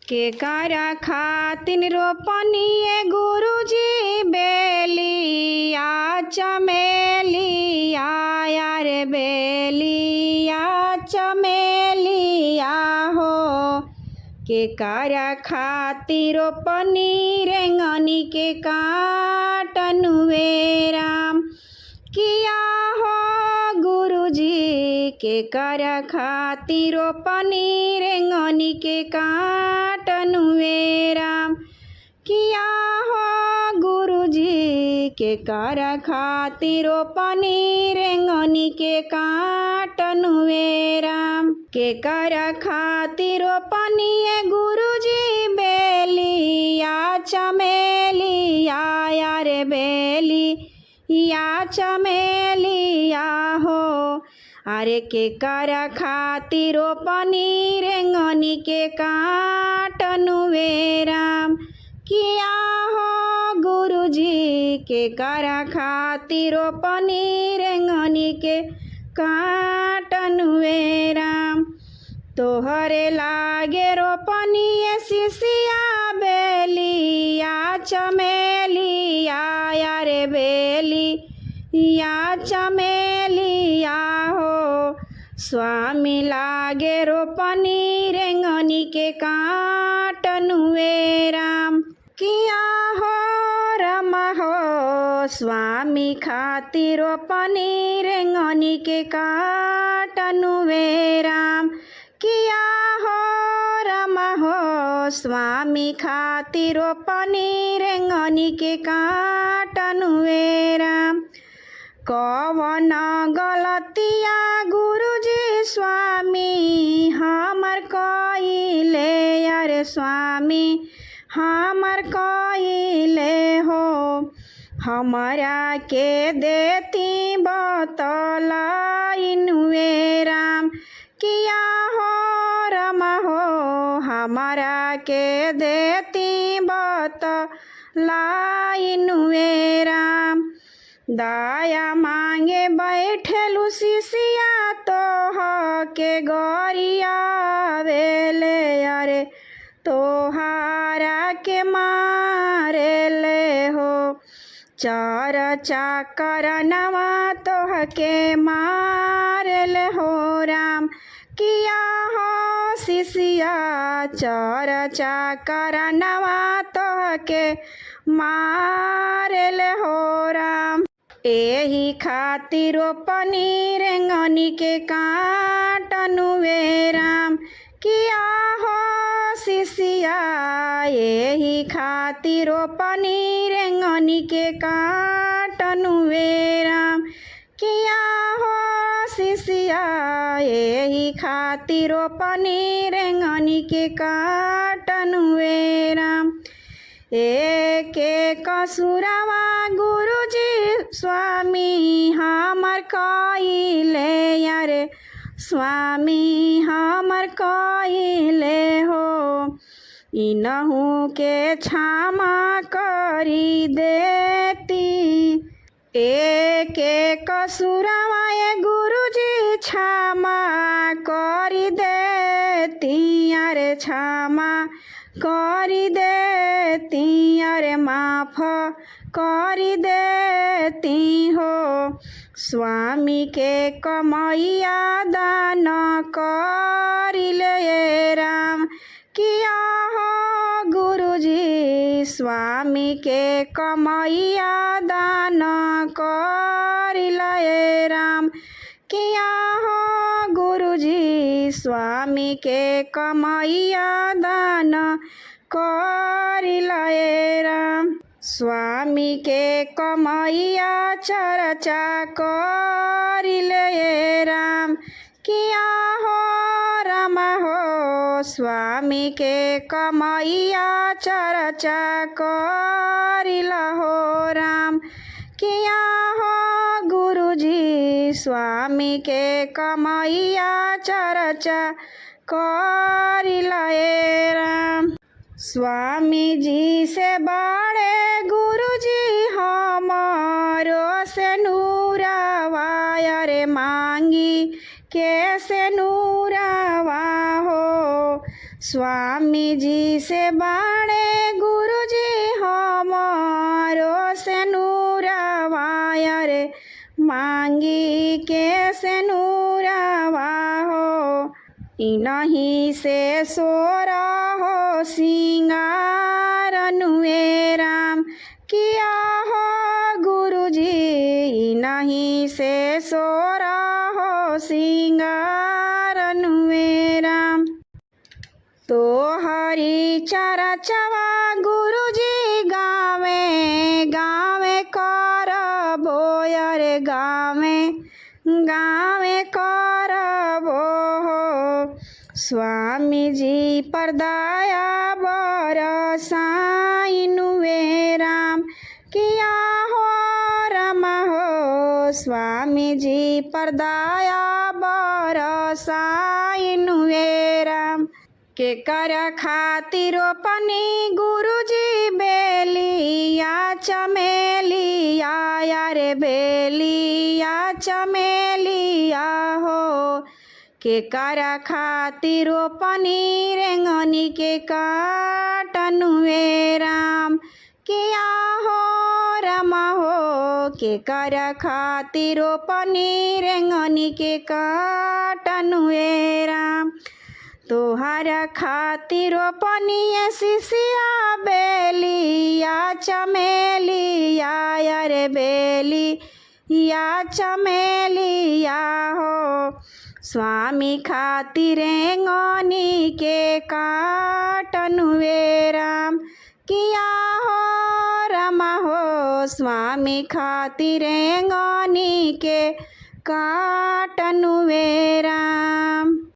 के करा खातिन रोपनिए गुरुजी बेलिया चमेलिया यार बेलिया चमेलिया हो के करा खातिर रोपनी रेंगनी के काटनुवे राम किया हो गुरुजी के करा खातिर रोपनी रेंगनी के काटनुवे राम किया हो गुरुजी के करा खातिर रोपनी रेंगनी के काटनुवे राम के करा खातिर रोपनी गुरुजी बेलिया चमेलिया यार बेलिया चमेलिया हो अरे के करा खातिर रोपनी रेंगनी के काटनुवे राम किया हो गुरुजी के करा खातिर रोपनी रेंगनी के काटनुवे राम तोहरे लागे रोपनी सिसिया बेलिया चमेलिया यार बेलिया चमेलिया हो स्वामी लागे रोपनी रेंगनी के काटनुवे राम किया हो रमा हो स्वामी खातिर रोपनी रेंगनी के काटनुवे राम किया हो रमा हो स्वामी खातिर रोपनी रेंगनी के काटनुवे राम कवन गलतिया गुरुजी स्वामी हमर कइले अरे स्वामी हमर कइले हो हमरा के देती बतलाइनुवे राम किया हो रमा हो हमरा के देती बतलाइनुवे राम दाया मांगे बैठेलु सिसिया तोह के गरिया वेले अरे तोहारा के मारेले हो चार चाकर नवा तोह के मारेले हो राम किया हो सिसिया चार चाकर नवा तोह के मारेले हो राम एही खातिर रोपनी रेंगनी के काटनुवे राम किया हो सिसिया एही खातिर रोपनी रेंगनी के काटनुवे राम किया हो सिसिया एही खातिर रोपनी रेंगनी के काटनुवे राम एके कसुरवा गुरुजी स्वामी हमर कइले अरे स्वामी हमर कइले हो इनहु के क्षमा करी देती एके कसुरवा गुरुजी क्षमा करी देती अरे क्षमा करी देती अरे माफ करी देती हो स्वामी के कमैया दान करिले राम किया हो गुरुजी स्वामी के कमैया दान करिले राम किया हो गुरुजी स्वामी के कमैया दान करिले राम स्वामी के कमैया चर्चा करिले राम किया हो रमा हो स्वामी के कमैया चर्चा करिला हो राम किया हो गुरुजी स्वामी के कमैया चर्चा करिले राम स्वामी जी से बड़े गुरुजी हमारो से नूरावा रे मांगी कैसे नूरावा हो स्वामी जी से बाणे गुरु जी हमारो से नूरवाया रे मांगी के से नूरवा हो इनही से सोरा हो सिंगार नुए राम किया हो गुरु जी इनही से सोरा हो सिंगार नुए राम। तो हरि चरचवा गुरु जी गावे गावे कर बोयर गावे गावे कर बो हो स्वामी जी पर दया बरसाई नुए राम किया हो रमा हो स्वामी जी पर दया बरसाई नुए राम। के कर खातिर पनी गुरु जी बेलिया चमेलिया यारे बेलिया चमेलिया हो के कर खातिर पनी रेंगनी के काटनुए राम किया हो रमा हो के कर खातिर पनी रेंगनी के काटनुए राम। तोहर खातिर पनिया सिसिया बेलिया चमेलिया यारे बेलिया चमेलिया हो स्वामी खातिर रेंगनी के काटनुए राम किया हो रमा हो स्वामी खातिर रेंगनी के काटनुए राम।